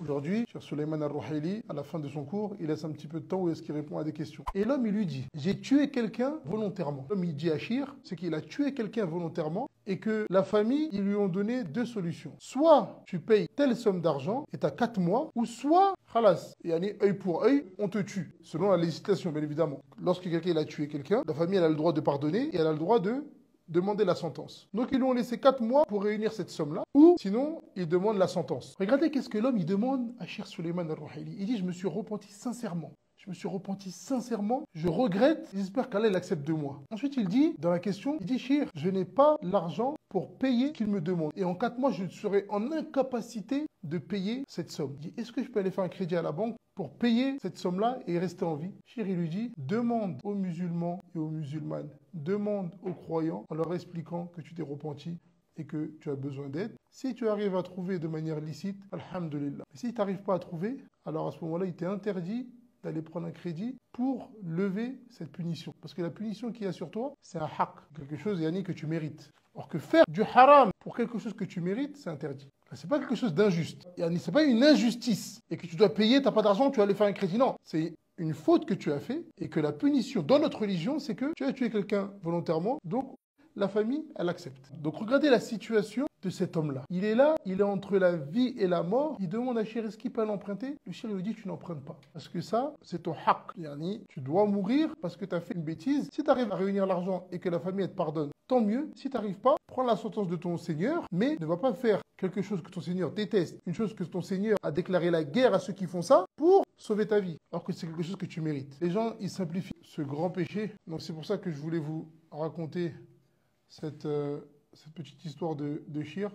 Aujourd'hui, cher Suleiman Al-Ruhaili, à la fin de son cours, il laisse un petit peu de temps où est-ce qu'il répond à des questions. Et l'homme, il lui dit, j'ai tué quelqu'un volontairement. L'homme, il dit à Shir, c'est qu'il a tué quelqu'un volontairement et que la famille, ils lui ont donné deux solutions. Soit tu payes telle somme d'argent et tu as 4 mois, ou soit, khalas, yani œil pour œil, on te tue. Selon la législation, bien évidemment. Lorsque quelqu'un a tué quelqu'un, la famille, elle a le droit de pardonner et elle a le droit de demander la sentence. Donc ils lui ont laissé 4 mois pour réunir cette somme-là, ou sinon, ils demandent la sentence. Regardez qu'est-ce que l'homme, il demande à Cheikh Suleiman Al-Ruhaili. Il dit, je me suis repenti sincèrement. Je me suis repenti sincèrement, je regrette, j'espère qu'Allah l'accepte de moi. Ensuite, il dit, dans la question, il dit, Cheikh, je n'ai pas l'argent pour payer ce qu'il me demande. Et en 4 mois, je serai en incapacité de payer cette somme. Il dit, est-ce que je peux aller faire un crédit à la banque pour payer cette somme-là et rester en vie? Cheikh, il lui dit, demande aux musulmans et aux musulmanes, demande aux croyants en leur expliquant que tu t'es repenti et que tu as besoin d'aide. Si tu arrives à trouver de manière licite, alhamdulillah. Si tu n'arrives pas à trouver, alors à ce moment-là, il t'est interdit d'aller prendre un crédit pour lever cette punition. Parce que la punition qu'il y a sur toi, c'est un haq, quelque chose, yani, que tu mérites. Or que faire du haram pour quelque chose que tu mérites, c'est interdit. C'est pas quelque chose d'injuste. C'est pas une injustice. Et que tu dois payer, tu n'as pas d'argent, tu vas aller faire un crédit. Non, c'est une faute que tu as fait et que la punition dans notre religion, c'est que tu as tué quelqu'un volontairement, donc la famille, elle accepte. Donc regardez la situation de cet homme-là. Il est là, il est entre la vie et la mort. Il demande à Cheikh, est-ce qu'il peut l'emprunter? Le Cheikh lui dit, tu n'empruntes pas. Parce que ça, c'est ton haq. Yani, tu dois mourir parce que tu as fait une bêtise. Si tu arrives à réunir l'argent et que la famille, elle te pardonne, tant mieux. Si tu n'arrives pas, prends la sentence de ton Seigneur, mais ne va pas faire quelque chose que ton Seigneur déteste, une chose que ton Seigneur a déclaré la guerre à ceux qui font ça pour sauver ta vie, alors que c'est quelque chose que tu mérites. Les gens, ils simplifient ce grand péché. Donc c'est pour ça que je voulais vous raconter cette petite histoire de Shir.